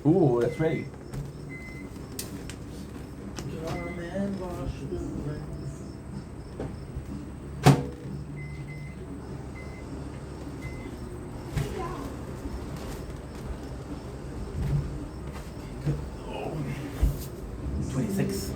Ooh, that's ready. Come and wash the rain. Oh. 26.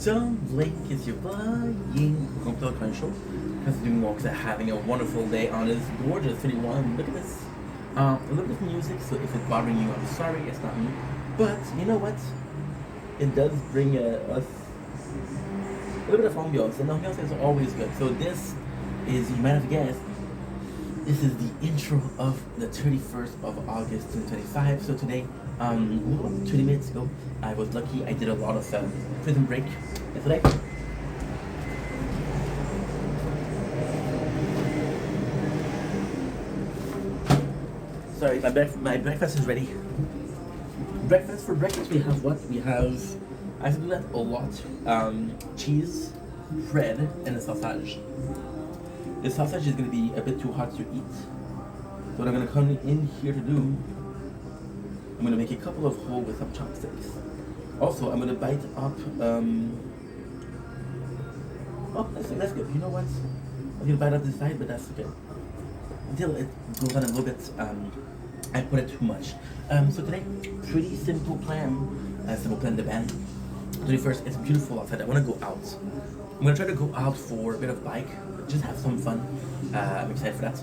Don't blink as you're flying. Welcome to the Crunch Show. How's it doing, walks are having a wonderful day on this gorgeous 31. Look at this. A little bit of music, so if it's bothering you, I'm sorry, it's not me. But you know what? It does bring us a little bit of ambiance, and ambiance is always good. So this is, you might have guessed, this is the intro of the 31st of August 2025. So today, 20 minutes ago, I was lucky. I did a lot of Prison Break yesterday. Sorry, my breakfast is ready. For breakfast we have what? We have, I have to do that a lot. Cheese, bread, and a sausage. The sausage is going to be a bit too hot to eat. So what I'm going to come in here to do, I'm going to make a couple of holes with some chopsticks. Also, I'm going to bite up, oh, that's good. You know what? I'm going to bite up this side, but that's okay. Until it goes on a little bit, I put it too much. So today, pretty simple plan. Simple plan the band. 31st, it's beautiful outside. I want to go out. I'm going to try to go out for a bit of bike, just have some fun. I'm excited for that.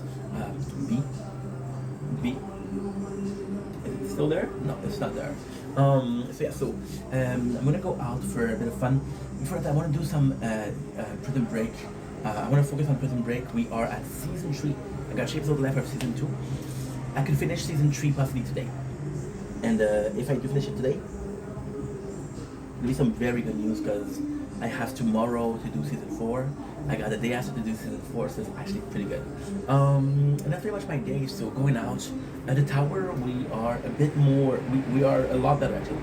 B. Is it still there? No, it's not there. I'm gonna go out for a bit of fun. Before that, I want to do some Prison Break. I want to focus on Prison Break. We are at season 3. I got shapes of the life of season 2. I could finish season 3 possibly today. And if I do finish it today, it'll be some very good news because I have tomorrow to do season 4. I got the day after to do season 4, so it's actually pretty good. And that's pretty much my day. So going out at the tower, we are a bit more. We are a lot better actually.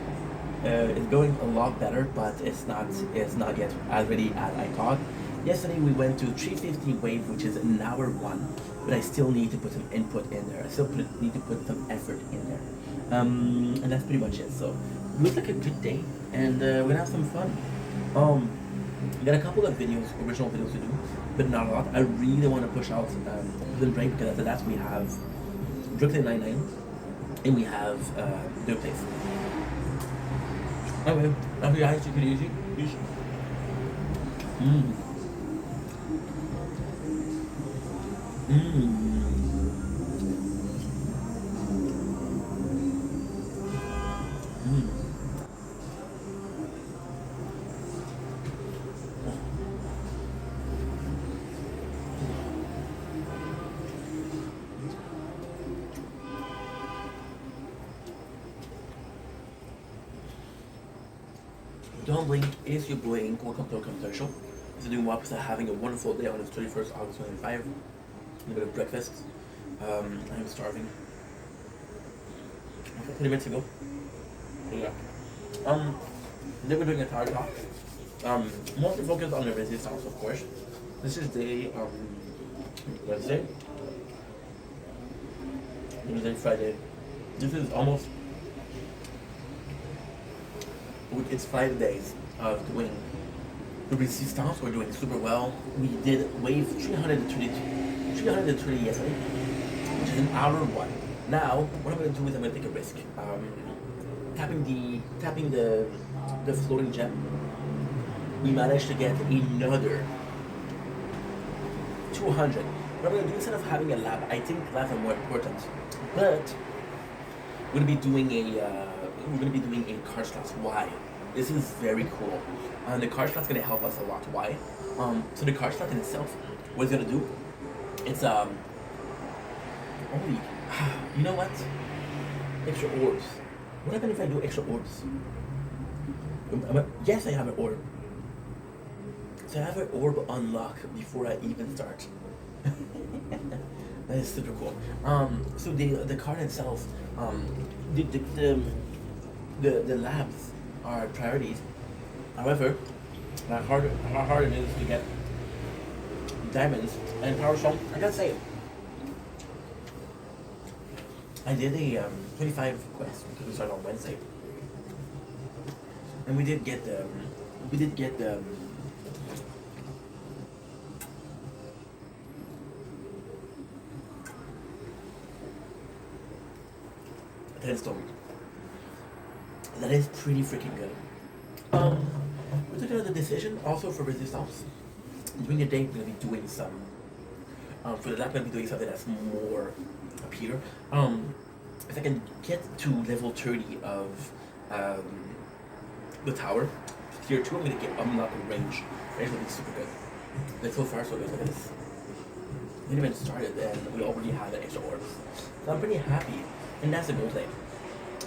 It's going a lot better, but it's not yet as ready as I thought. Yesterday we went to 350 wave, which is an hour 1, but I still need to put some input in there. I still need to put some effort in there. And that's pretty much it. So it looks like a good day, and we're gonna have some fun. Got a couple of videos, original videos to do, but not a lot. I really want to push out Prison Break because after that we have Brooklyn Nine-Nine and we have The Place. Okay, after guys, take it easy. Mmm. Mmm. Mmm. Don't blink, it's your boy Ink. Welcome to a commercial. This is doing Waps having a wonderful day on this 31st August 25. A bit of breakfast. I'm starving. 20 minutes ago. Yeah. Then we're doing a tower talk. Mostly focused on the resistance, of course. This is day Wednesday. Wednesday, Friday. This is almost. It's 5 days of doing the resistance. We're doing super well. We did wave 320 yesterday, which is an hour 1. Now, what I'm going to do is I'm going to take a risk. Tapping the floating gem. We managed to get another 200. What I'm going to do, instead of having a lab, I think labs are more important. But we're going to be doing a card slots. Why? This is very cool. The card slot's going to help us a lot. Why? So the card slot in itself, what it's going to do, it's Only, you know what? Extra orbs. What happens if I do extra orbs? Yes, I have an orb. So I have an orb unlock before I even start. That is super cool. So the card itself, the, the, the, the labs are priorities. However, how hard it is to get diamonds and power stone. I gotta say, I did a 25 quest because we started on Wednesday, and we did get the Redstone. That is pretty freaking good. We took another decision also for resistance. During the day, we're gonna be doing some. For the lab, we're gonna be doing something that's more up here. If I can get to level 30 of the tower, tier 2, I'm gonna get unlock the range. Range will be super good. But so far, so good. Look at this. We didn't even started, and we already have an extra orbs. So I'm pretty happy. And that's the goal today.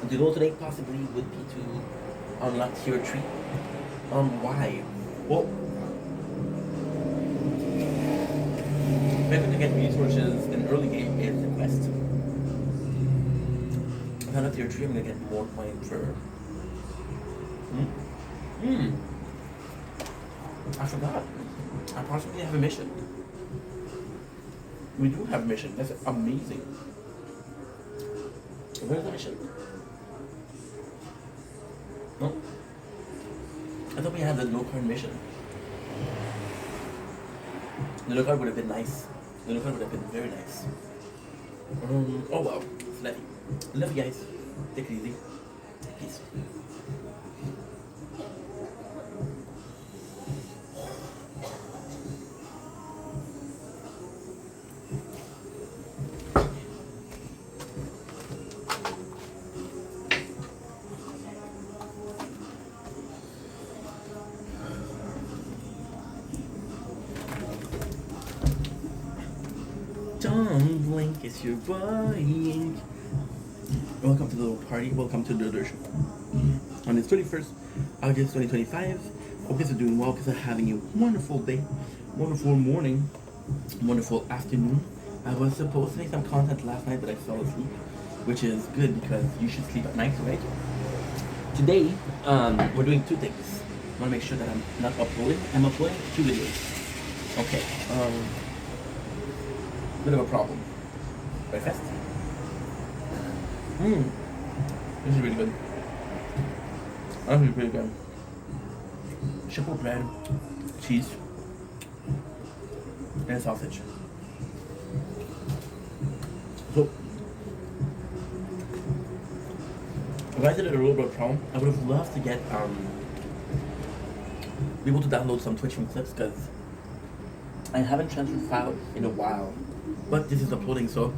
The goal today possibly would be to unlock tier 3. Why? Well, maybe to get resources in early game is the quest. If I unlock tier 3, I'm gonna get more coins for. I forgot. I possibly have a mission. We do have a mission. That's amazing. Where's the mission? No? I thought we had the no card mission. The no card would have been nice. The no card would have been very nice. Oh well. It's Levy. Love you guys. Take it easy. Peace. Don't blink, it's your boy. Welcome to the little party. Welcome to the Dersh. On the 31st August 2025. Hope you guys are doing well because I'm having a wonderful day, wonderful morning, wonderful afternoon. I was supposed to make some content last night, but I fell asleep, which is good because you should sleep at night, right? Today, we're doing two things. I want to make sure that I'm not uploading. I'm uploading 2 videos. Okay. Bit of a problem. Breakfast? This is really good. Actually pretty good. Simple bread, cheese, and sausage. So, if I did a little bit of problem, I would have loved to get be able to download some Twitch clips because I haven't transferred files in a while. But this is uploading, so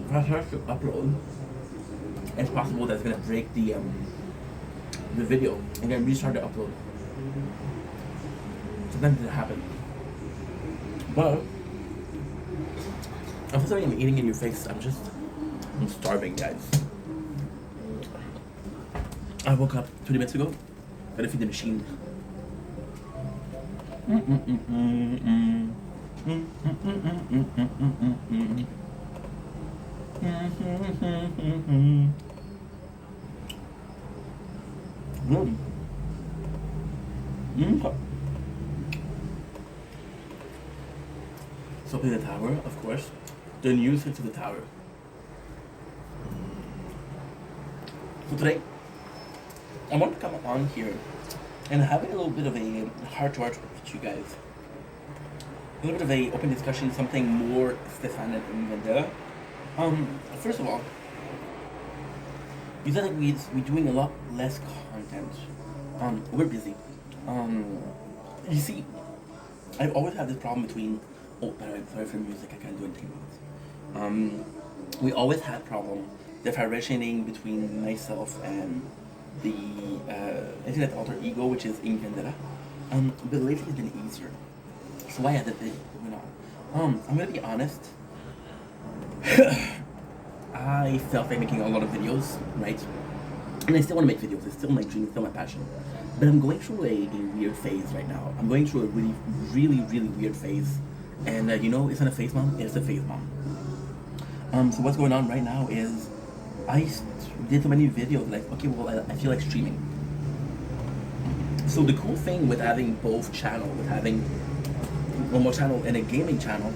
if I start to upload, it's possible that's gonna break the video and then restart the upload. Sometimes it happens. But I'm sorry I'm eating in your face. I'm starving, guys. I woke up 20 minutes ago. Gotta feed the machine. So in the tower, of course. The news hit to the tower. So today, I want to come on here and having a little bit of a heart-to-heart with you guys. A little bit of a open discussion, something more Stefan and Vendetta. First of all, you said that we're doing a lot less content. We're busy. You see, I've always had this problem between. Oh, by the way, sorry for the music. I can't do anything. We always had problem differentiating between myself and the internet alter ego, which is Ink Vendetta. But lately it's been easier. So why I did it, I'm gonna be honest. I felt like making a lot of videos, right? And I still want to make videos. It's still my dream, it's still my passion. But I'm going through a weird phase right now. I'm going through a really, really, really weird phase. And it's not a phase, mom. It's a phase, mom. So what's going on right now is did so many videos. Like, okay, well, I feel like streaming. So the cool thing with having both channels, with having one more channel and a gaming channel,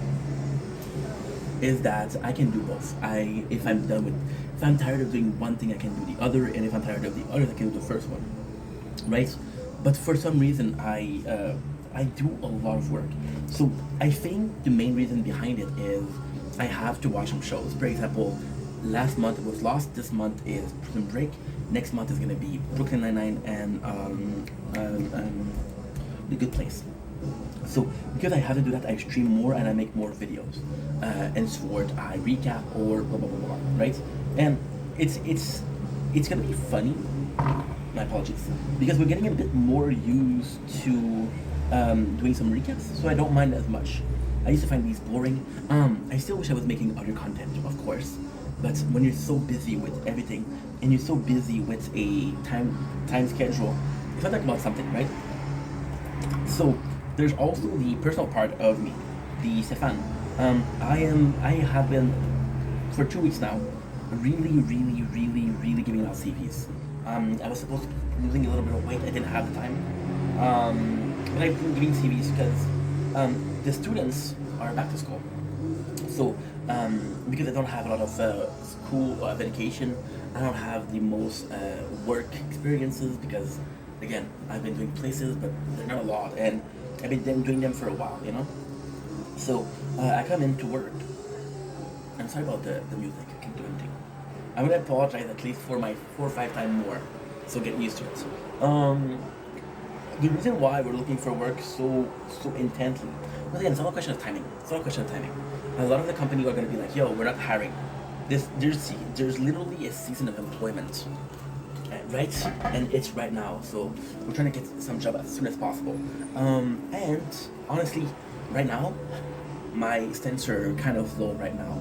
is that I can do both. If I'm tired of doing one thing, I can do the other, and if I'm tired of the other, I can do the first one, right? But for some reason, I do a lot of work. So I think the main reason behind it is I have to watch some shows. For example, last month it was Lost. This month is Prison Break. Next month is gonna be Brooklyn Nine-Nine and The Good Place. So because I have to do that, I stream more and I make more videos. And sport, I recap or blah blah blah blah, right? And it's gonna be funny. My apologies, because we're getting a bit more used to doing some recaps, so I don't mind as much. I used to find these boring. I still wish I was making other content, of course, but when you're so busy with everything and you're so busy with a time schedule, it's not talk about something, right? So there's also the personal part of me, the Stefan. I have been for 2 weeks now, really giving out CVs. I was supposed to be losing a little bit of weight. I didn't have the time, but I've been giving CVs because the students are back to school. So because I don't have a lot of school education, I don't have the most work experiences because, again, I've been doing places, but they're not a lot, and I've been doing them for a while, So I come into work. I'm sorry about the music. I can't do anything. I'm gonna apologize at least for my 4 or 5 times more, so get used to it. The reason why we're looking for work so intently, but again, it's all a question of timing. A lot of the company are gonna be like, "Yo, we're not hiring." There's literally a season of employment, right? And it's right now, so we're trying to get some job as soon as possible. And honestly, right now, my stats are kind of low right now.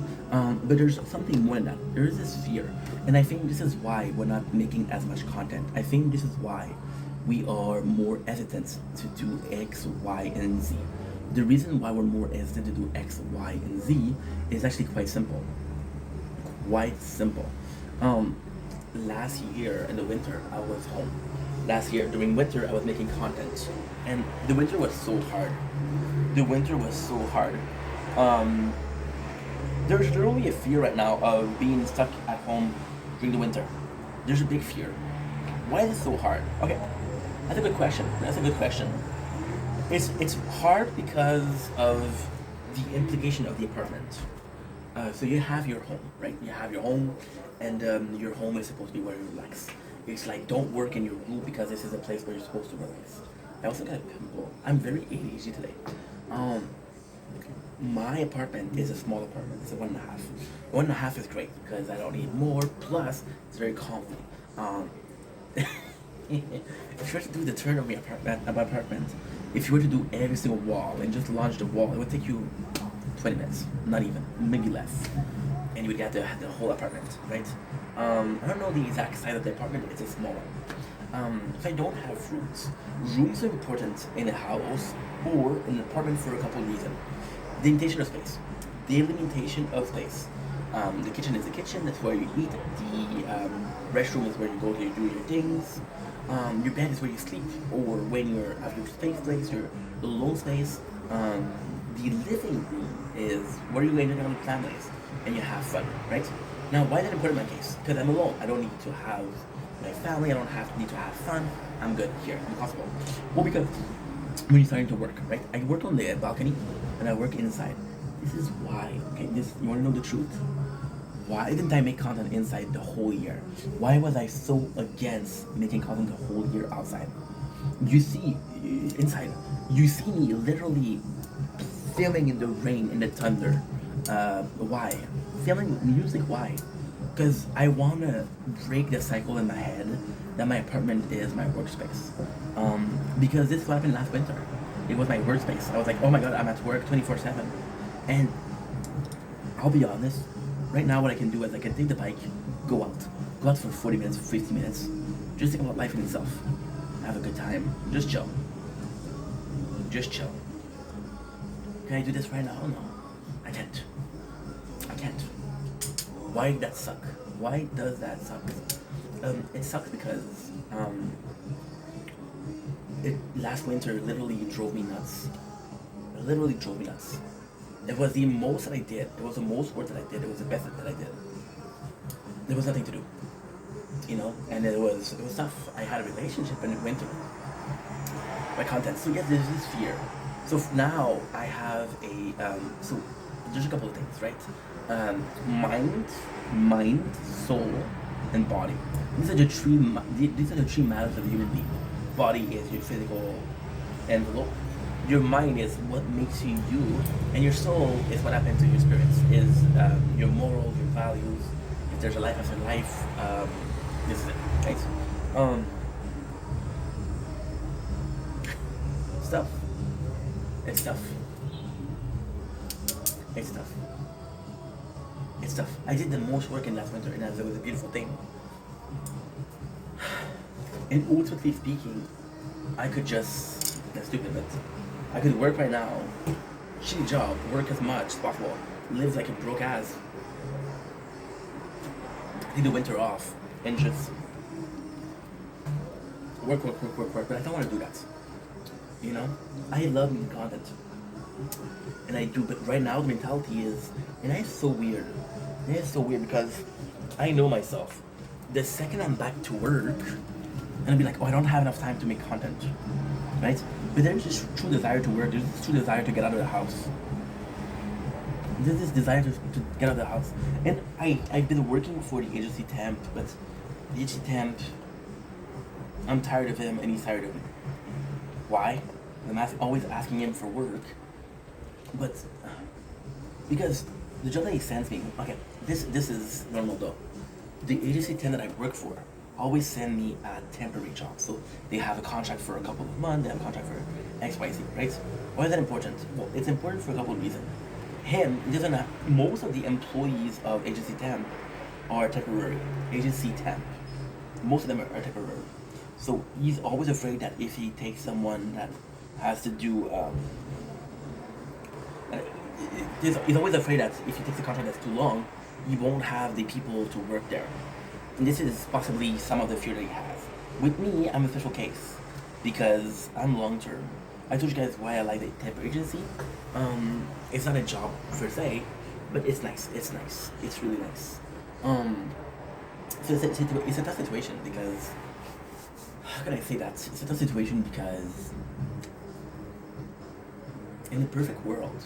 But there's something more than that. There is this fear. And I think this is why we're not making as much content. I think this is why we are more hesitant to do X, Y, and Z. The reason why we're more hesitant to do X, Y, and Z is actually quite simple. Last year in the winter, I was home. Last year during winter, I was making content. And the winter was so hard. There's literally a fear right now of being stuck at home during the winter. There's a big fear. Why is it so hard? Okay, that's a good question. It's hard because of the implication of the apartment. So you have your home, right? You have your home, and your home is supposed to be where you relax. It's like, don't work in your room because this is a place where you're supposed to relax. I also got a pimple. I'm very ADHD today. My apartment is a small apartment. It's a 1.5. 1.5 is great because I don't need more. Plus, it's very comfy. If you were to do the turn of my apartment, if you were to do every single wall and just launch the wall, it would take you 20 minutes, not even, maybe less, and you would get the whole apartment, right? I don't know the exact size of the apartment. It's a small one. If I don't have rooms, rooms are important in a house or in an apartment for a couple of reasons. The limitation of space. The kitchen is the kitchen. That's where you eat. The restroom is where you go to do your things. Your bed is where you sleep, or when you're at your place, your alone space. The living room is where you hang out with families and you have fun, right? Now, why is that important in my case? Because I'm alone. I don't need to have my family. I don't need to have fun. I'm good here. Impossible. Well, because when you're starting to work, right? I work on the balcony and I work inside. This is why. Okay, you want to know the truth? Why didn't I make content inside the whole year? Why was I so against making content the whole year outside? You see, inside, you see me literally filming in the rain, in the thunder. Why? Filming music, why? Because I want to break the cycle in my head that my apartment is my workspace. Because this is what happened last winter. It was my workspace. I was like, oh my god, I'm at work 24/7. And I'll be honest, Right now, what I can do is I can take the bike, go out for 40 minutes, 50 minutes, just think about life in itself, have a good time, just chill. Just chill. Can I do this right now? No, I can't. I can't. Why did that suck? Why does that suck? It sucks because last winter literally drove me nuts. It literally drove me nuts. It was the most that I did. It was the most work that I did. It was the best that I did. There was nothing to do, and it was tough. I had a relationship in winter. My content. So yes, there's this fear. So now I have so there's a couple of things, right? Mind, soul, and body. These are the three matters of the human being. Body is your physical envelope. Your mind is what makes you you, and your soul is what happens to your spirits. Is your morals, your values. If there's a life after life, this is it, right? Stuff. It's tough. It's tough. It's tough. I did the most work in last winter, and it was a beautiful thing. And ultimately speaking, I could just, that's stupid, but I could work right now, shitty job, work as much as possible, live like a broke ass, take the winter off, and just work, but I don't want to do that. I love making content, and I do, but right now the mentality is, and it's so weird. It's so weird because I know myself. The second I'm back to work, and I'll be like, oh, I don't have enough time to make content, right? But there's this true desire to work. There's this true desire to get out of the house. There's this desire to get out of the house, and I've been working for the agency temp, but the agency temp, I'm tired of him, and he's tired of me. Why? I'm always asking him for work, but because the job that he sends me, okay, this is normal though. The agency temp that I work for always send me a temporary job, so they have a contract for a couple of months, they have a contract for X, Y, Z, right? Why is that important? Well, it's important for a couple of reasons. Most of the employees of agency temp are temporary. Agency temp, most of them are temporary. So he's always afraid that if he takes someone that has to do, he's always afraid that if he takes a contract that's too long, he won't have the people to work there. And this is possibly some of the fear that he has. With me, I'm a special case because I'm long term. I told you guys why I like the temp agency. It's not a job per se, but it's nice. It's nice. It's really nice. So it's a tough situation because, how can I say that? It's a tough situation because in the perfect world,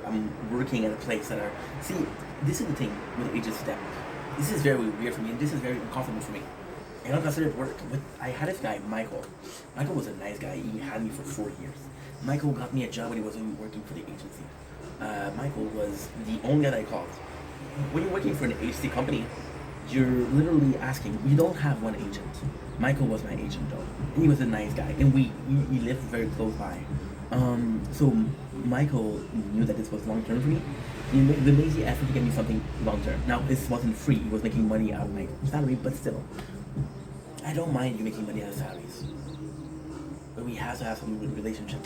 I'm working at a place that are, see, this is the thing with agency temp. This is very weird for me, and this is very uncomfortable for me. I don't consider it work. But I had this guy, Michael. Michael was a nice guy. He had me for 4 years. Michael got me a job when he wasn't working for the agency. Michael was the only guy that I called. When you're working for an agency company, you're literally asking, you don't have one agent. Michael was my agent though. And he was a nice guy. And we lived very close by. So Michael knew that this was long term for me. He made the lazy effort to get me something long term. Now, this wasn't free. He was making money out of my salary, but still. I don't mind you making money out of salaries. But we have to have some relationship,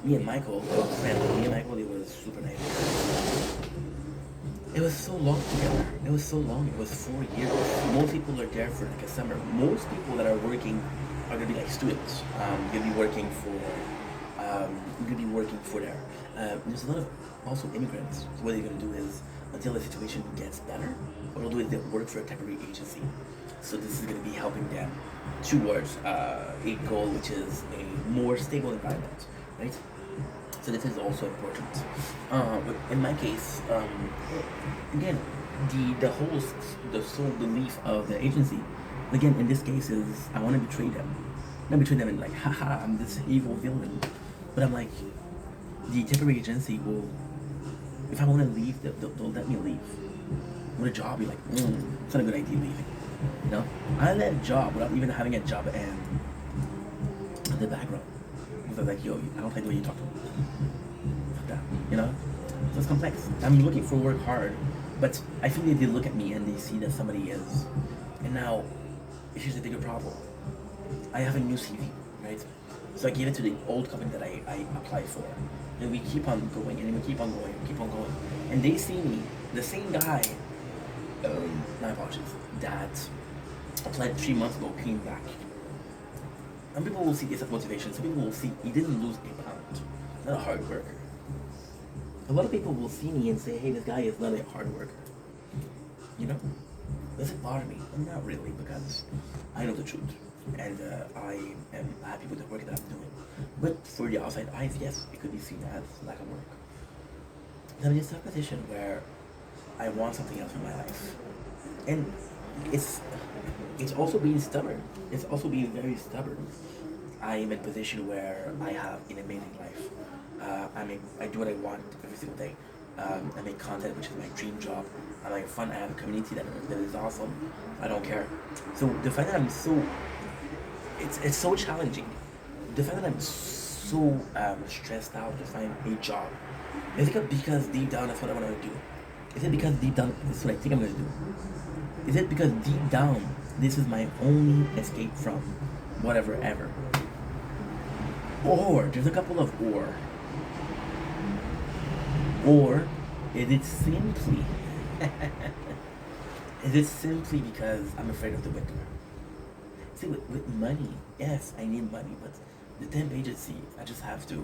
Me and Michael, it was super nice. It was so long together. It was so long. It was 4 years. Most people are there for like a summer. Most people that are working are gonna be like students. You'll be working for there. There's a lot of also immigrants. So what they're gonna do is, until the situation gets better, what they'll do is they'll work for a temporary agency. So this is gonna be helping them towards a goal, which is a more stable environment, right? So this is also important. But in my case, again, the sole belief of the agency, again, in this case is I want to betray them. Not betray them and like, haha, I'm this evil villain. But I'm like, the temporary agency will, if I want to leave, they'll let me leave. With a job, you're like, it's not a good idea leaving. I let a job without even having a job and the background. I was like, yo, I don't like the way you talk to me. Fuck that, So it's complex. I'm looking for work hard, but I feel like they look at me and they see that somebody is. And now, here's the bigger problem. I have a new CV, right? So I gave it to the old company that I applied for. And we keep on going, and we keep on going, keep on going. And they see me, the same guy, my apologies, that applied 3 months ago came back. Some people will see this as motivation. Some people will see he didn't lose a pound. Not a hard worker. A lot of people will see me and say, hey, this guy is not a hard worker. You know? Does it bother me? Not really, because I know the truth. And I am happy with the work that I'm doing. But for the outside eyes, yes, it could be seen as lack of work. I'm in this tough position where I want something else in my life. And it's also being stubborn. It's also being very stubborn. I am in a position where I have an amazing life. I do what I want every single day. I make content, which is my dream job. I like fun. I have a community that is awesome. I don't care. So the fact that I'm so, it's so challenging. The fact that I'm so stressed out to find a job. Is it because deep down that's what I want to do? Is it because deep down this is what I think I'm going to do? Is it because deep down this is my only escape from whatever ever? Or there's a couple of or is it simply is it simply because I'm afraid of the winter? See, with money, yes, I need money, but the temp agency, I just have to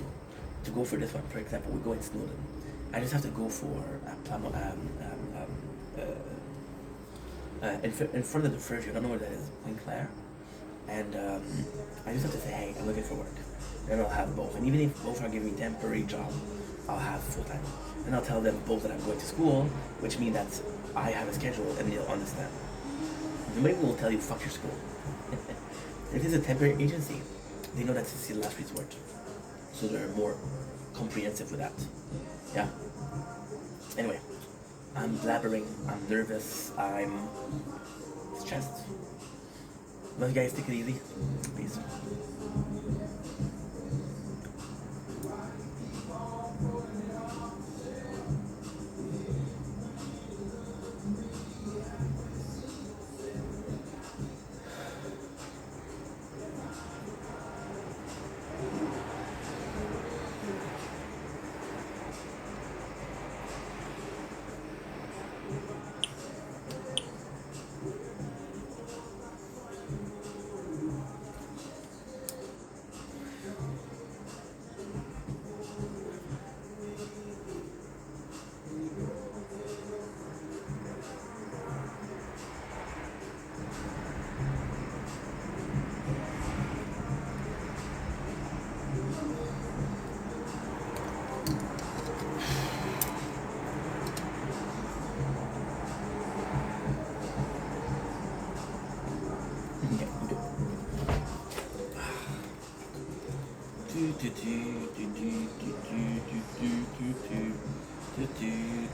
go for this one. For example, we go in Snowdon. I just have to go for in front of the Furview. I don't know where that is, Point Claire. And I just have to say, hey, I'm looking for work. And I'll have both. And even if both are giving me temporary job, I'll have full time. And I'll tell them both that I'm going to school, which means that I have a schedule and they'll understand. Nobody will tell you, fuck your school. If it's a temporary agency, they know that it's the last resort. So they're more comprehensive with that. Yeah. Anyway, I'm blabbering, I'm nervous, I'm stressed. Love you guys, take it easy. Peace.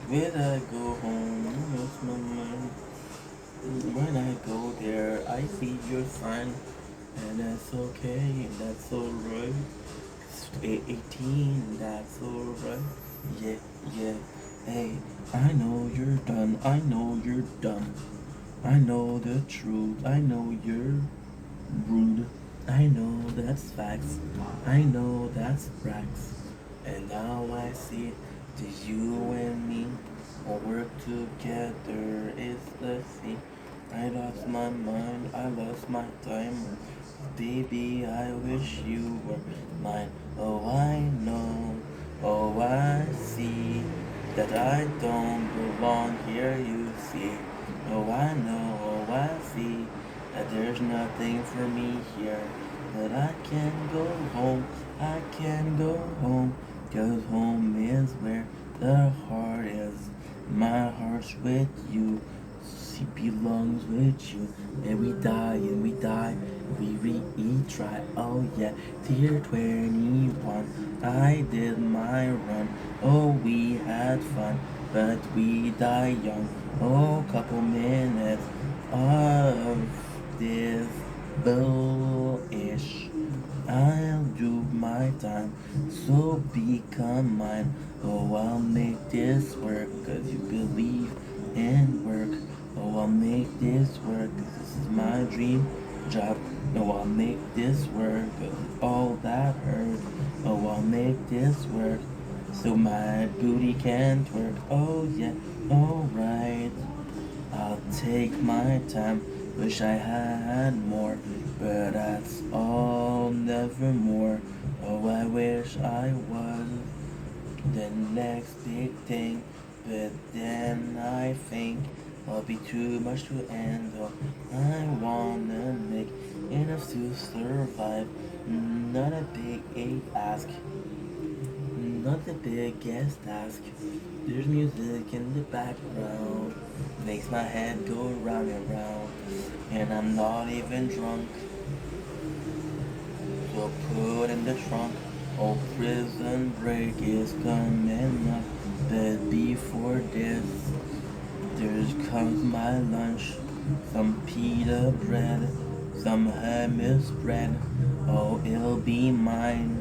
When I go home, I lost my mind. When I go there, I see you're fine, and that's okay, and that's alright. 18, that's alright. Yeah, yeah. Hey, I know you're done. I know you're done. I know the truth. I know you're rude. I know that's facts. I know that's facts. And now I see that you and me will work together is the thing. I lost my mind, I lost my time. Baby, I wish you were mine. Oh, I know, oh, I see that I don't belong here, you see. Oh, I know, oh, I see that there's nothing for me here. That I can go home, I can go home. 'Cause home is where the heart is. My heart's with you. She belongs with you. And we die, we retry. Oh yeah, tier 21. I did my run. Oh, we had fun, but we die young. Oh, couple minutes of this bullish. I'll do my time, so become mine. Oh, I'll make this work, cause you believe in work. Oh, I'll make this work, cause this is my dream job. Oh, I'll make this work, cause it's all that hurt. Oh, I'll make this work, so my booty can twerk. Oh, yeah, alright. I'll take my time, wish I had more, but that's all, nevermore. Oh, I wish I was the next big thing, but then I think I'll be too much to handle. I wanna make enough to survive, not a big ask. Not the biggest task. There's music in the background. Makes my head go round and round. And I'm not even drunk. So put in the trunk. Oh, prison break is coming up. But before this, there's comes my lunch. Some pita bread. Some hummus bread. Oh, it'll be mine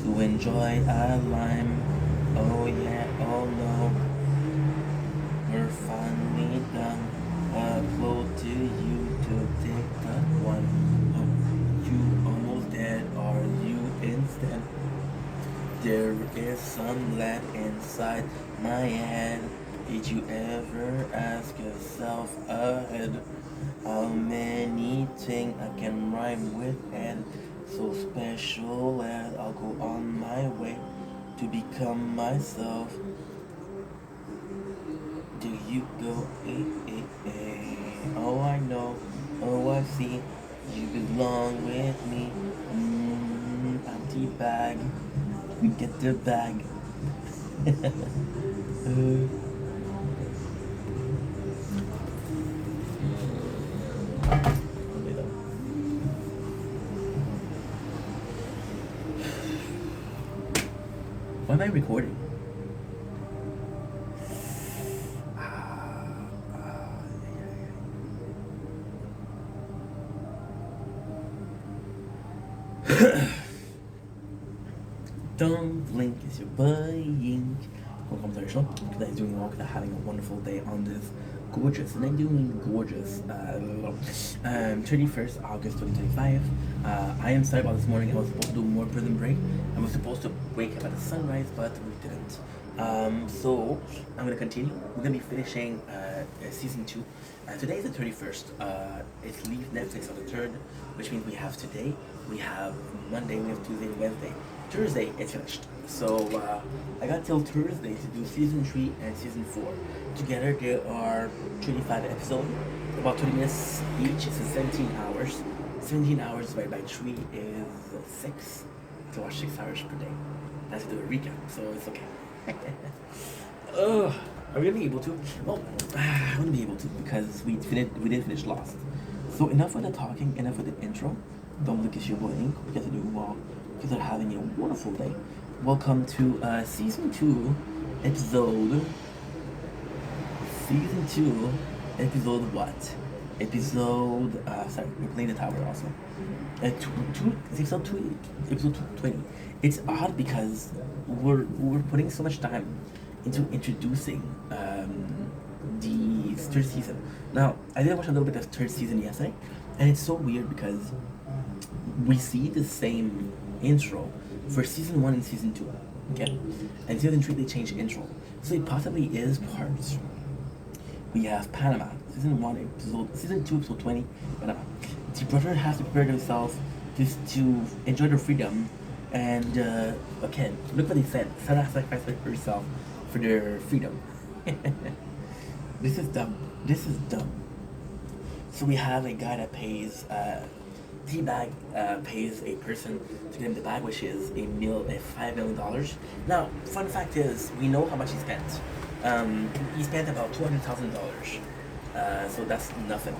to enjoy a lime. Oh yeah, oh no, we're finally done. Upload to YouTube, TikTok one. Oh, you almost dead, are you instead? There is some lead inside my head. Did you ever ask yourself ahead? How many things I can rhyme with and so special as I'll go on my way to become myself. Do you go Oh, I know, oh, I see. You belong with me. Empty bag. Get the bag. uh, Why am I recording? Don't blink as you're buying. Welcome to our show. Today doing well, because having a wonderful day on this gorgeous, and I'm doing gorgeous, 31st August 2025. I am sorry about this morning. I was supposed to do more Prison Break. I was supposed to wake up at the sunrise, but we didn't. So I'm gonna continue. We're gonna be finishing season 2. Today is the 31st. It's leave Netflix on the 3rd, which means we have today, we have Monday, we have Tuesday, Wednesday. Thursday it's finished. So I got till Thursday to do season 3 and season 4. Together there are 25 episodes, about 20 minutes each. It's 17 hours. 17 hours divided by 3 is 6. So watch 6 hours per day. That's to do a recap, so it's okay. Are we gonna be able to? Well, I wouldn't be able to because we did finish Lost. So enough with the talking, enough with the intro. Don't look at your boy Ink because you're doing well. Because they're having a wonderful day. Welcome to season 2, episode. Season 2, episode what? Episode. Sorry, we're playing the tower also. Episode 220. It's odd because we're putting so much time into introducing the third season. Now, I did watch a little bit of third season yesterday, and it's so weird because we see the same intro for season 1 and season 2, okay? And season 3 they changed intro, so it possibly is parts. We have Panama, season 1 episode, season 2 episode 20, Panama. The brother has to prepare themselves to enjoy their freedom, and okay, look what they said. Sarah sacrificed herself for their freedom. This is dumb. This is dumb. So we have a guy that pays. T-Bag pays a person to get him the bag, which is $5 million. Now, fun fact is, we know how much he spent. He spent about $200,000. So that's nothing.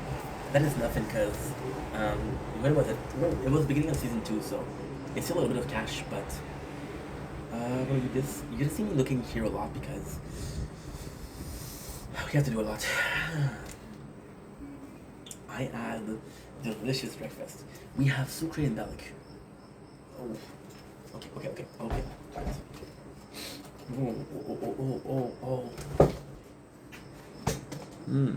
That is nothing because, when was it? Well, it was the beginning of season 2, so it's still a little bit of cash, but I'm gonna do this. You're gonna see me looking here a lot because we have to do a lot. I had delicious breakfast. We have sucre and bellic. Okay. Oh. Hmm.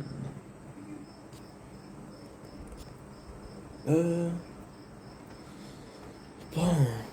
Bon.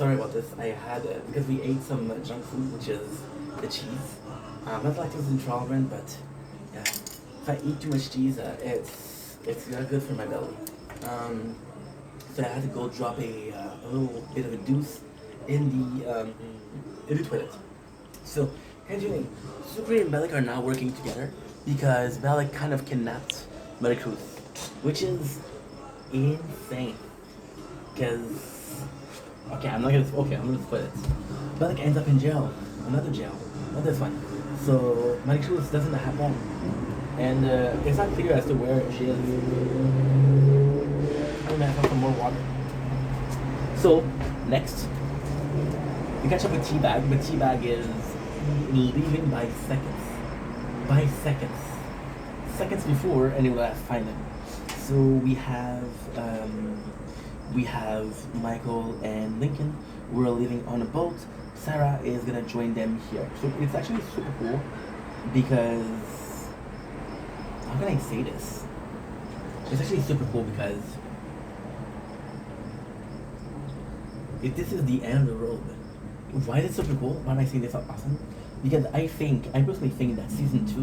sorry about this. I had because we ate some junk food, which is the cheese. I'm not lactose intolerant, but yeah, if I eat too much cheese, it's not good for my belly. Um, so I had to go drop a little bit of a deuce in the toilet. So continuing, Sucre and Bellic are now working together because Bellic kind of kidnapped Maricruz, which is insane. Because I'm gonna split it. Bellic ends up in jail, another jail, not this one. So Maricruz doesn't have one, and it's not clear as to where she is. I'm gonna have some more water. So next, we catch up with Teabag, but Teabag is leaving by seconds. By seconds. Seconds before anyone will find him. So we have Michael and Lincoln who are living on a boat. Sarah is gonna join them here. So it's actually super cool because how can I say this? It's actually super cool because if this is the end of the road, why is it super cool? Why am I saying this so awesome? Because I personally think that season 2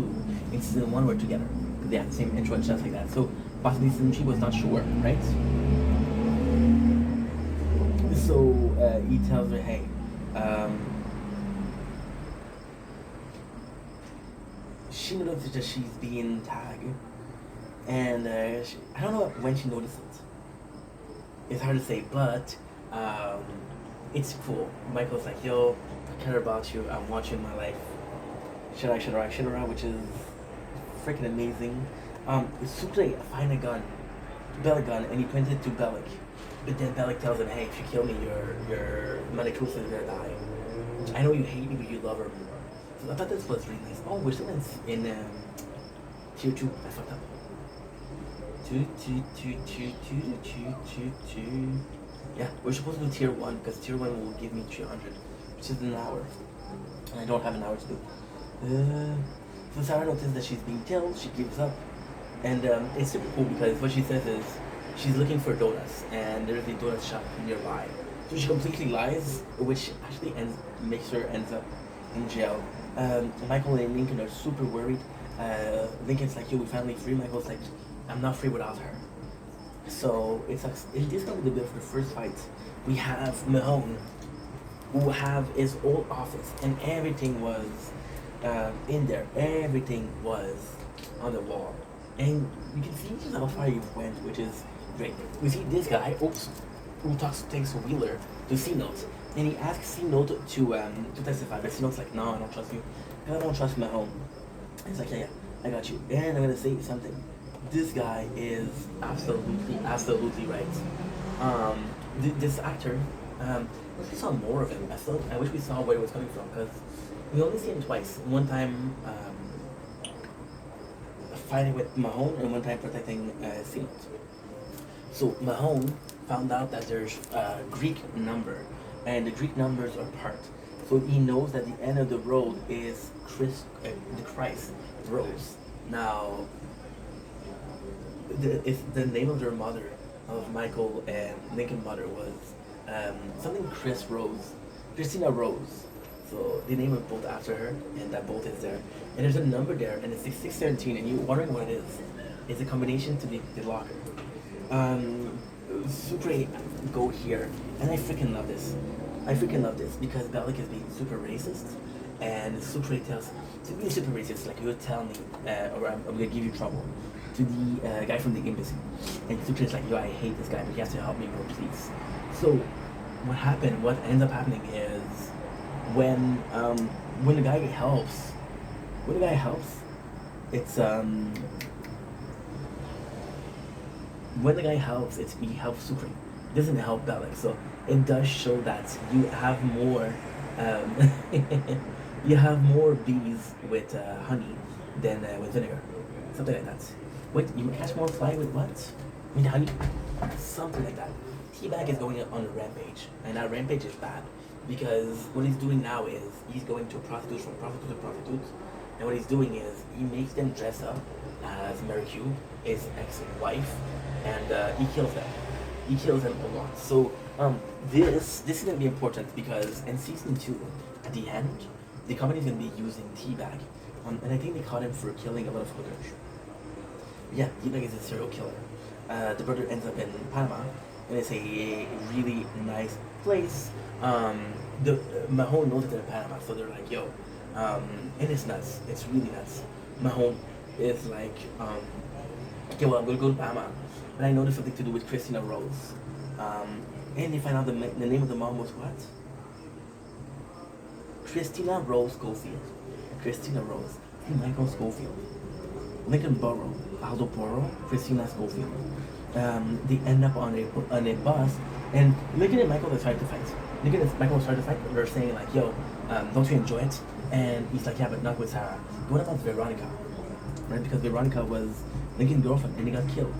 and season 1 were together. Because they have the same intro and just like that. So possibly season 3 was not sure, right? So he tells her, hey, she noticed that she's being tagged. And I don't know when she noticed it. It's hard to say, but it's cool. Michael's like, yo, I care about you. I'm watching my life. Shadara, which is freaking amazing. Sucre find a gun, Bellic gun, and he points it to Bellic. But then Bellic tells him, hey, if you kill me, your Maricruz is gonna die. I know you hate me, but you love her more. So I thought this was really nice. Oh, we're still in tier 2. I fucked up. Two. Yeah, we're supposed to do tier 1 because tier 1 will give me 300, which is an hour. And I don't have an hour to do. So Sarah notices that she's being killed, she gives up. And it's super cool because what she says is she's looking for donuts and there's a donut shop nearby. So she completely lies, which actually makes her end up in jail. Michael and Lincoln are super worried. Lincoln's like, yo, we finally free. Michael's like, I'm not free without her. So it's this gonna be the first fight. We have Mahone, who have his old office, and everything was in there. Everything was on the wall, and you can see just how far he went, which is great. We see this guy, who takes Wheeler to C-Note, and he asks C-Note to testify, but C-Note's like, no, I don't trust you. I don't trust Mahone. He's like, yeah, I got you, and I'm gonna say something. This guy is absolutely right. This actor, I wish we saw more of him. I wish we saw where he was coming from because we only see him twice. One time fighting with Mahone and one time protecting C-Note. So Mahone found out that there's a Greek number and the Greek numbers are part. So he knows that the end of the road is the Christ rose. Now, the name of their mother, of Michael and Lincoln's mother, was something Christina Rose. So they named it both after her, and that both is there. And there's a number there, and it's 6617, and you're wondering what it is. It's a combination to the locker. Sucre go here, and I freaking love this. Because Bellic is being super racist, and Sucre tells, to be super racist, like, you'll tell me, or I'm gonna give you trouble, to the guy from the embassy. And Sucre's like, yo, I hate this guy, but he has to help me more, please. So, what ends up happening is, when the guy helps, it's, when the guy helps, he helps Sucre. It doesn't help Bellic, so it does show that you have more, you have more bees with honey than with vinegar, something like that. Wait, you catch more fly with what? With honey? Something like that. Teabag is going on a rampage, and that rampage is bad because what he's doing now is he's going to prostitutes from prostitute to prostitute, and what he's doing is he makes them dress up as Mary Q, his ex-wife, and he kills them. he kills them a lot. So this is gonna be important because in season 2, at the end, the company's gonna be using Teabag, and I think they caught him for killing a lot of hookers. Yeah, Teabag is a serial killer. The brother ends up in Panama, and it's a really nice place. The Mahone knows that they're in Panama, so they're like, yo, and it's nuts. It's really nuts. Mahone is like, okay, well, I'm gonna go to Panama, but I know there's something to do with Christina Rose. And they find out the name of the mom was what? Christina Rose Schofield. Christina Rose. Michael Schofield. Lincoln Borough. Aldo Borough. Christina Schofield. They end up on a bus, and Lincoln and Michael are trying to fight. Lincoln and Michael are trying to fight. They're saying like, "Yo, don't you enjoy it?" And he's like, "Yeah, but not with Sarah." What about Veronica? Right? Because Veronica was Lincoln's girlfriend, and he got killed.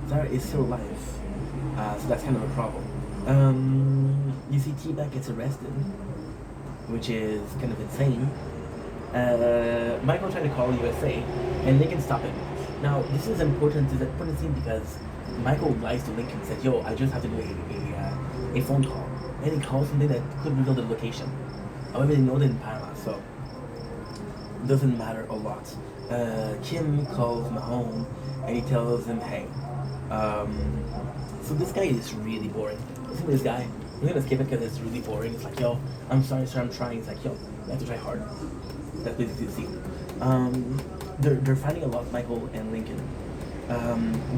Sarah is still alive, so that's kind of a problem. You see, Teabag gets arrested, which is kind of insane. Michael tried to call USA, and Lincoln stopped him. Now, this is important scene because Michael lies to Lincoln and said, "Yo, I just have to do a phone call," and he calls something that could reveal the location. However, they know they're in Panama, so it doesn't matter a lot. Kim calls Mahone, and he tells him, "Hey, so this guy is really boring. Listen to this guy. I'm gonna skip it because it's really boring. It's like, yo, I'm sorry, sir, I'm trying." It's like, yo, you have to try hard. That's basically the scene. They're fighting a lot, Michael and Lincoln.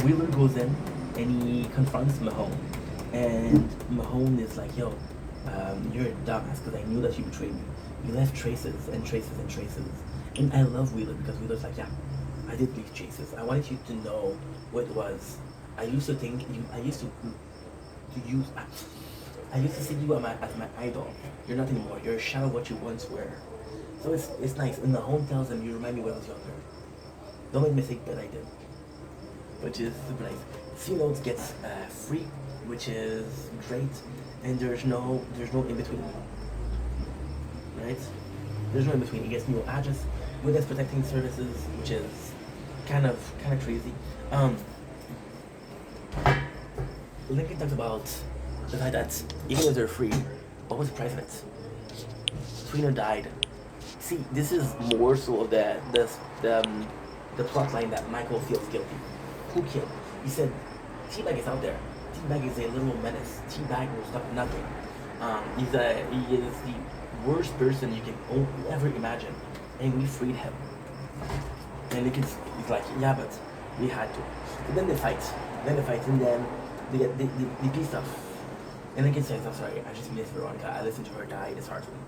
Wheeler goes in and he confronts Mahone. And Mahone is like, yo, you're a dumbass because I knew that you betrayed me. You left traces and traces and traces. And I love Wheeler because Wheeler's like, yeah, I did leave traces. I wanted you to know what it was. I used to think you, I used to see you as my idol. You're not anymore. You're a shadow of what you once were. So it's nice. And Mahone tells him, you remind me when I was younger. Don't make the mistake that I did. Which is super nice. C-Notes gets free, which is great. And there's no in between. Right? There's no in between. He gets new address, witness protecting services, which is kind of crazy. Lincoln talks about the fact that even if they're free, what was the price of it? Trina died. See, this is more so of the plot line that Michael feels guilty. Who killed? He said, Teabag is out there. Teabag is a little menace. Teabag will stop nothing. He is the worst person you can ever imagine. And we freed him. And Lincoln's like, yeah, but we had to. But then they fight. And then they do stuff. And Lincoln says, I'm sorry, I just miss Veronica. I listened to her die. It's hard for me.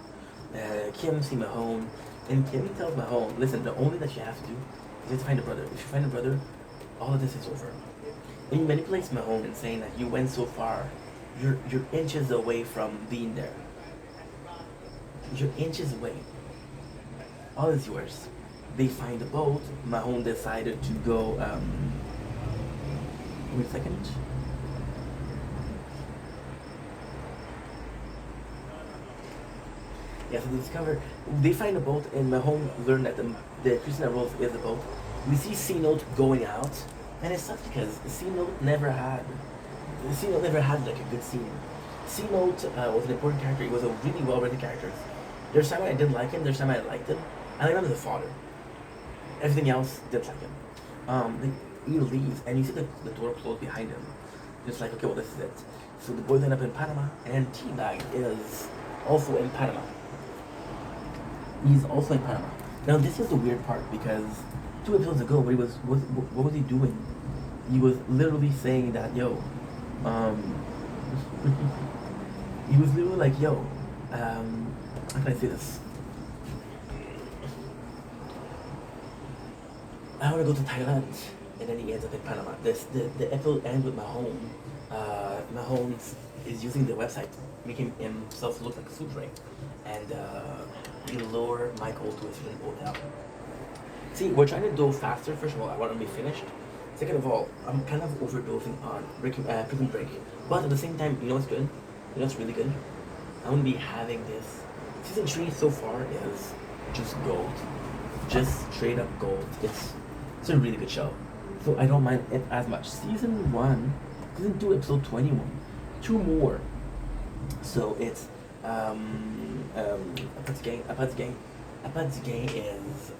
Kim sees Mahone. And Kim tells Mahone, listen, the only that you have to do is you have to find a brother. If you find a brother, all of this is over. And he manipulates Mahone in saying that you went so far. You're inches away from being there. You're inches away. All is yours. They find a boat. Mahone decided to go, wait a second. Yeah, so they find a boat, and Mahone learned that the Christina Rose is a boat. We see C-Note going out, and it sucks because C-Note never had like a good scene. C-Note was an important character. He was a really well-written character. There's time I didn't like him, there's time I liked him. I like him as a father. Everything else didn't like him. He leaves, and you see the door close behind him. It's like, okay, well, this is it. So the boys end up in Panama, and Teabag is also in Panama. He's also in Panama. Now, this is the weird part, because 2 episodes ago, what was he doing? He was literally saying that, yo, he was literally like, yo, how can I say this? I want to go to Thailand, and then he ends up in Panama. The episode ends with Mahone. Mahone is using the website, making himself look like a super ring, and we lure Michael to a certain hotel. See, we're trying to do faster. First of all, I want to be finished. Second of all, I'm kind of overdosing on Prison Break, but at the same time, you know what's good? You know what's really good? I'm gonna be having this. Season 3 so far is just gold, just straight up gold. It's a really good show, so I don't mind it as much. Season 1 Season 2, episode 21. Two more. So it's Apat's Gang. Apat's Gang. Apat's Gang is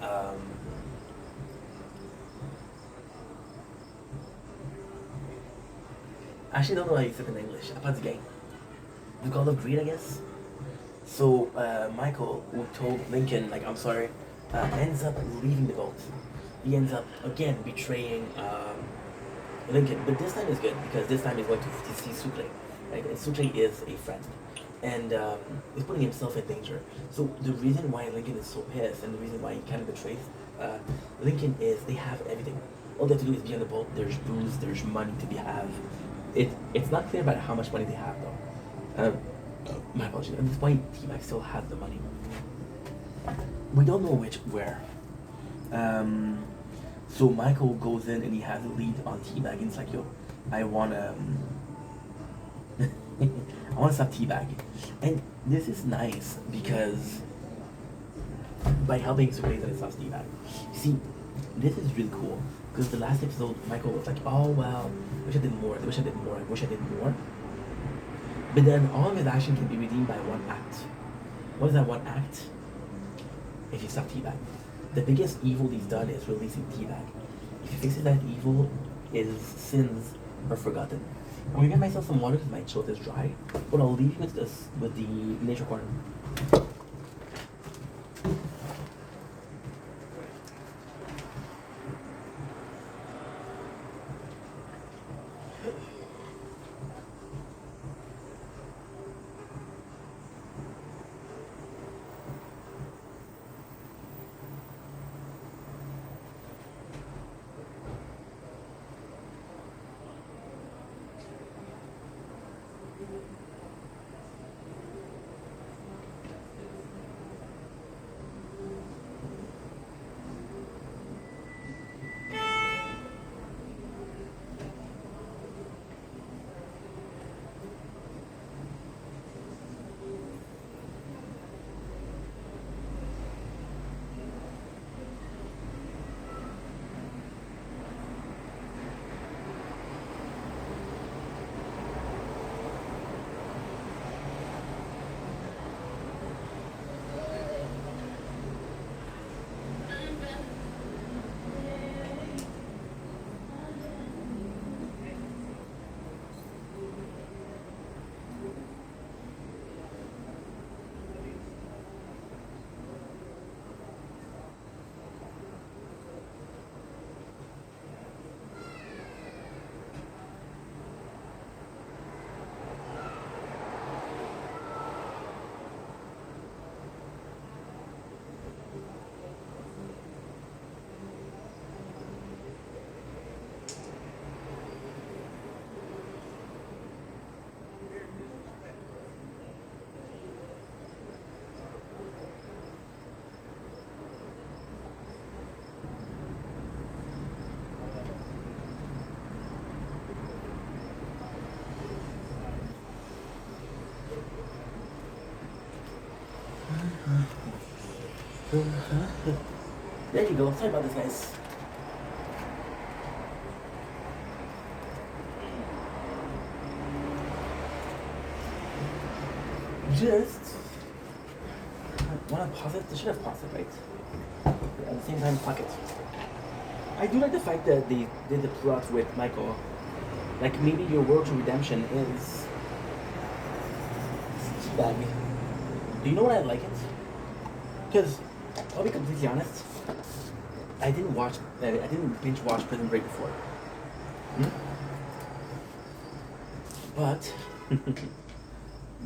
I actually don't know how you say it in English. Apat's Gang. The God of Greed, I guess. So Michael, who told Lincoln, like, I'm sorry, ends up leaving the boat. He ends up again betraying Lincoln, but this time is good because this time he's going to see Sucre, right? And Sucre is a friend, and he's putting himself in danger. So the reason why Lincoln is so pissed, and the reason why he kind of betrays Lincoln is they have everything. All they have to do is be on the boat. There's booze. There's money to be have. It's not clear about how much money they have though. My apologies. At this point, T-Mac still has the money. We don't know where. So Michael goes in and he has a lead on T-Bag and it's like, yo, I wanna stop T-Bag. And this is nice because by helping Sucre that it stops T-Bag. See, this is really cool because the last episode Michael was like, oh well, I wish I did more, I wish I did more, I wish I did more. But then all of his action can be redeemed by one act. What is that one act? If you stop T-Bag. The biggest evil he's done is releasing T-Bag. If he fixes that evil, his sins are forgotten. I'm gonna get myself some water because my throat is dry. But I'll leave you with this, with the nature corner. There you go. Sorry about this, guys. Just wanna pause it. I should have paused it, right? At the same time, fuck it. I do like the fact that they did the plot with Michael. Like maybe your road to redemption is T-Bag. Do you know what I like it? Because I'll be completely honest. I didn't binge watch Prison Break before. But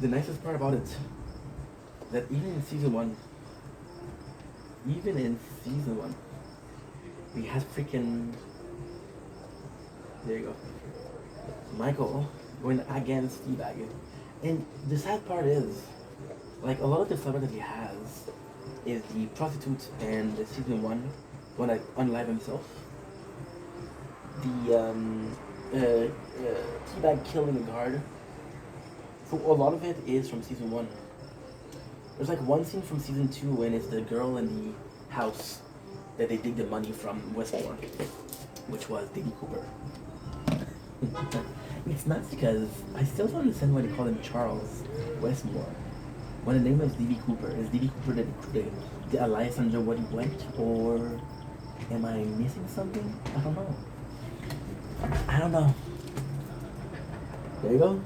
the nicest part about it, that even in season one, we have freaking, there you go, Michael going against T-Bag. And the sad part is, like a lot of the flavor that he has is the prostitute and the season one when I unalive himself. The T-Bag killing a guard. So a lot of it is from season one. There's like one scene from season two when it's the girl in the house that they dig the money from Westmore, which was Diggy Cooper. It's nuts because I still don't understand why they call him Charles Westmore. When the name is D.B. Cooper, is D.B. Cooper the alias under what he went, or am I missing something? I don't know. I don't know. There you go.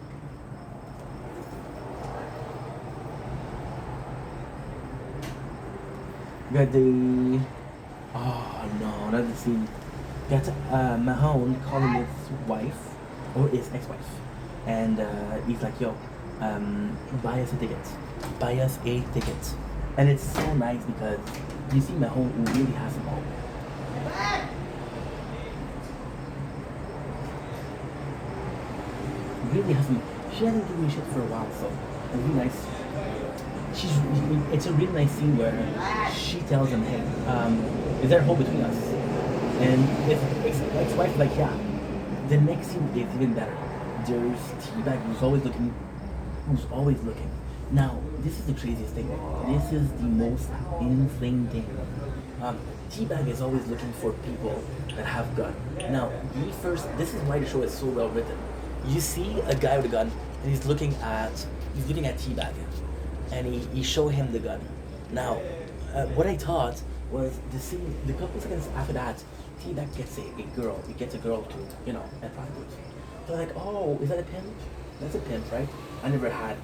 You got the. Oh no, not the scene. You got Mahone calling his wife, or his ex-wife, and he's like, "Yo, buy us a ticket. Buy us a ticket." And it's so nice because you see Mahone who really has them all. Really hasn't. She hasn't given me shit for a while, so it's really nice. It's a really nice scene where she tells him, "Hey, is there hope between us?" And if ex-wife is like, "Yeah." The next scene is even better. There's Teabag who's always looking. Now, this is the craziest thing. This is the most insane thing. Teabag is always looking for people that have gun. Now, this is why the show is so well written. You see a guy with a gun, and he's looking at Teabag, and he show him the gun. Now, what I thought was the couple seconds after that, Teabag gets a girl. He gets a girl to at private. They're like, oh, is that a pimp? That's a pimp, right? I never had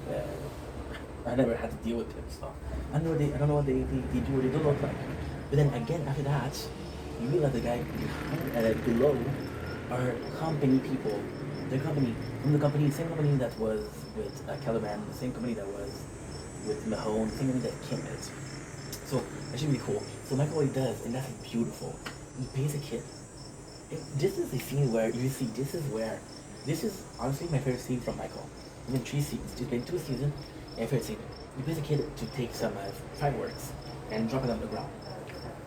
to deal with pimp stuff. I don't know what they do or they don't look like. But then again, after that, you realize the guy below are company people. They're from the same company that was with Kellerman, the same company that was with Mahone, the same company that Kim is. So that's really cool. So Michael what he does, and that's beautiful. He pays a kid. This is the scene where you see. This is honestly my favorite scene from Michael. It's been 3 seasons. It's been 2 seasons. My favorite scene. He pays a kid to take some fireworks and drop it on the ground,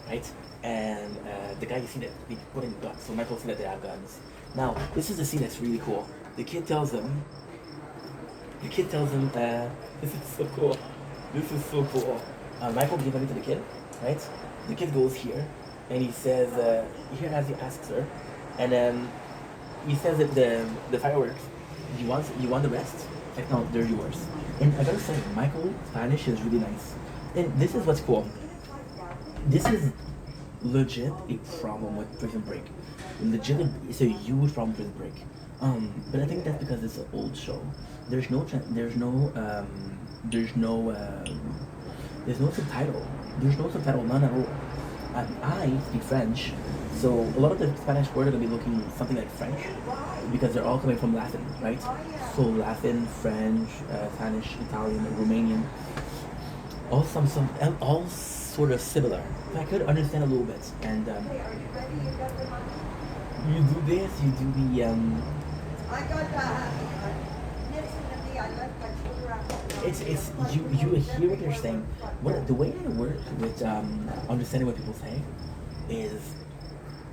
right? And the guy you see that they put in guns. So Michael see that they have guns. Now this is the scene that's really cool. The kid tells him. This is so cool. This is so cool. Michael gives money to the kid, right? The kid goes here, and he says, here as he asks her, and he says that the fireworks, you want the rest? Like, no, they're yours. And I gotta say, Michael's Spanish is really nice. And this is what's cool. This is legit a problem with Prison Break. Legit, it's a huge problem with Prison Break. But I think that's because it's an old show. There's no subtitle. There's no subtitle, none at all. I speak French, so a lot of the Spanish words are gonna be looking something like French because they're all coming from Latin, right? So Latin, French, Spanish, Italian, Romanian, all all sort of similar. So I could understand a little bit, and you do this, you do the it's you hear what they're saying. The way I work with understanding what people say is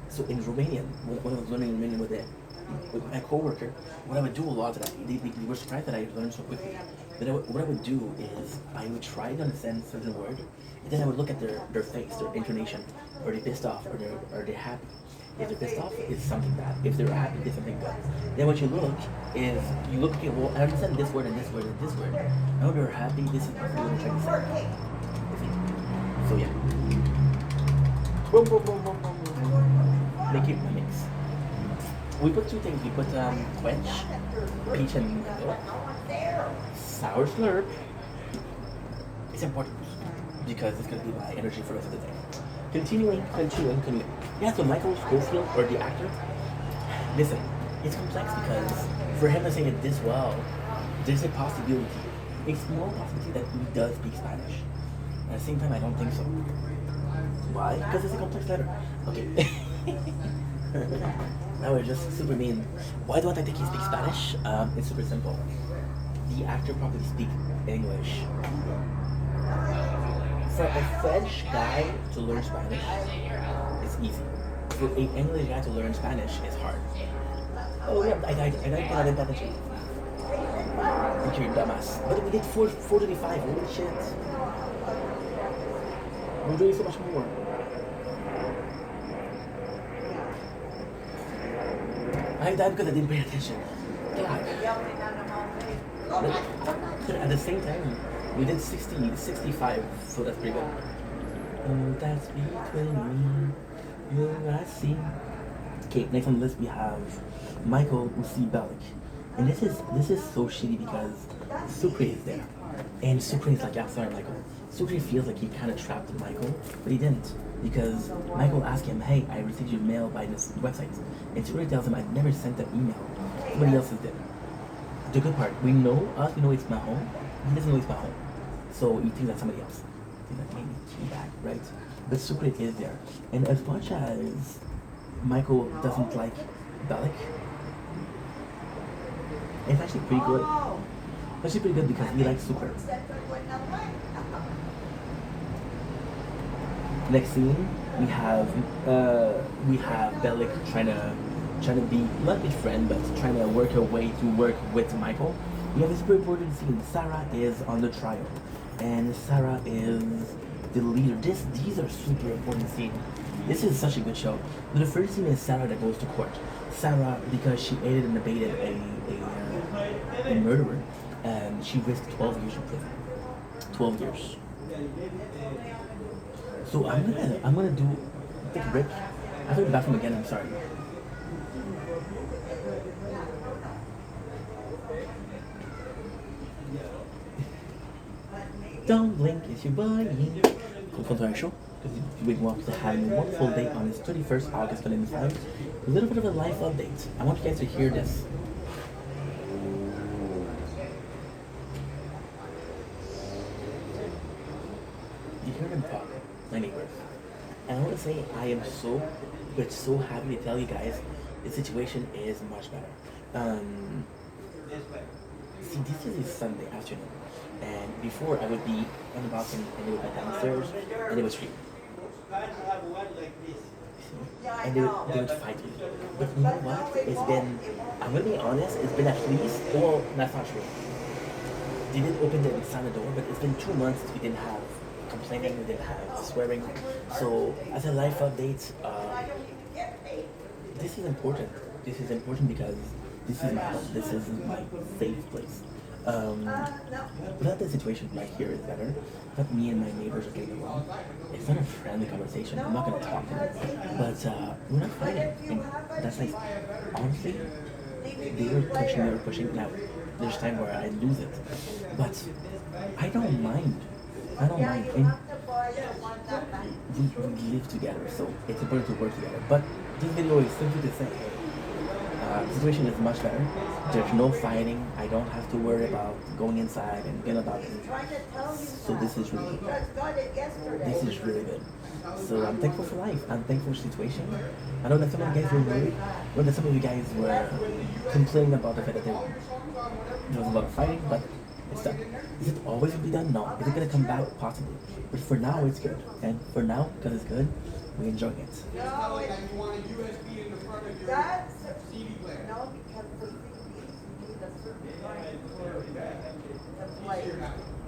so in Romanian. When I was learning Romanian with my coworker, what I would do a lot of that, they were surprised that I learned so quickly. But what I would do is I would try to understand certain word, and then I would look at their face, their intonation. Are they pissed off? Are they happy? If they're pissed off, it's something bad. If they're happy, it's something good. Then what you look is, okay, well, I understand this word and this word and this word. I know they're happy, this is what I'm trying to say. So yeah. Boom, boom, boom, boom, boom, boom. Make it a mix. We put 2 things. We put quench, peach and mango, sour slurp. It's important because it's going to be my energy for the rest of the day. Continuing. Yeah, so Michael Scofield, or the actor, listen, it's complex because for him to say it this well, there's a possibility. It's more possibility that he does speak Spanish. At the same time, I don't think so. Why? Because it's a complex letter. Okay. That was just super mean. Why don't I think he speaks Spanish? It's super simple. The actor probably speaks English. For a French guy to learn Spanish, it's easy. For an English guy to learn Spanish, it's hard. Oh yeah, I died that too. Thank you, dumbass. But we did 425, holy shit. We're doing so much more. I died because I didn't pay attention. God. But at the same time, we did 60, 65, so that's pretty good. Oh, that's between me, you I see. Okay, next on the list we have Michael Usi Bellic. And this is so shitty because Sucre is there. And Sucre is like, yeah, sorry Michael. Sucre feels like he kinda trapped Michael, but he didn't. Because Michael asked him, hey, I received your mail by this website. And Sucre tells him, I never sent that email. Somebody else's did. The good part, we know it's my home. He doesn't know it's my home. So he thinks that's somebody else. He thinks that maybe Teabag, right? But Sucre is there. And as much as Michael doesn't like Bellic, it's actually pretty good. It's actually pretty good because he likes Sucre. Next scene, we have Bellic trying to be not be friend, but trying to work her way to work with Michael. We have a super important scene. Sarah is on the trial, and Sarah is the leader. These are super important scenes. This is such a good show. The first scene is Sarah that goes to court. Sarah, because she aided and abetted a murderer, and she risked 12 years in prison. 12 years. So I'm gonna do take a break. I have to go to the bathroom again. I'm sorry. Don't blink, it's your boy. Welcome to our show. We want to have a wonderful day on this 31st August 2025. A little bit of a life update. I want you guys to hear this. You hear them talk, my neighbors. And I want to say I am so happy to tell you guys the situation is much better. See, this is a Sunday afternoon. And before I would be on the balcony and they would be downstairs and they would scream. And they would fight me. But you know what? It's been, I'm gonna be honest, it's been at least, well, that's not true. They did open the sign the door, but it's been 2 months since we didn't have complaining, we didn't have swearing. So as a life update, this is important. This is important because this is my home. This is my safe place. Not the situation right here is better. Not me and my neighbors are getting along. It's not a friendly conversation. I'm not gonna talk to them. But we're not fighting. And that's like, honestly, they were pushing. Now, there's time where I lose it. But I don't mind. And we live together, so it's important to work together. But this video is simply to say, the situation is much better. There's no fighting. I don't have to worry about going inside and being about it. So this is really good. This is really good. So I'm thankful for life. I'm thankful for the situation. I know that some of you guys were worried. I know that some of you guys were complaining about the fact that there was a lot of fighting, but it's done. Is it always going to be done? No. Is it going to come back? Possibly. But for now, it's good. And for now, because it's good, we're enjoying it.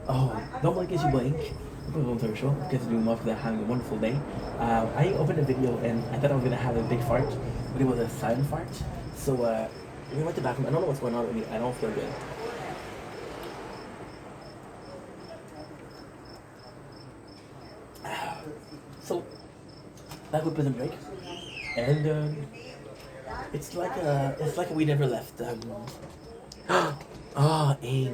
Oh, don't blink as you blink. Welcome to our show. Because doing well for having a wonderful day. I opened a video and I thought I was gonna have a big fart, but it was a silent fart. So we went to the bathroom. I don't know what's going on with me. I don't feel good. So that was Prison Break, and it's like we never left. Aim.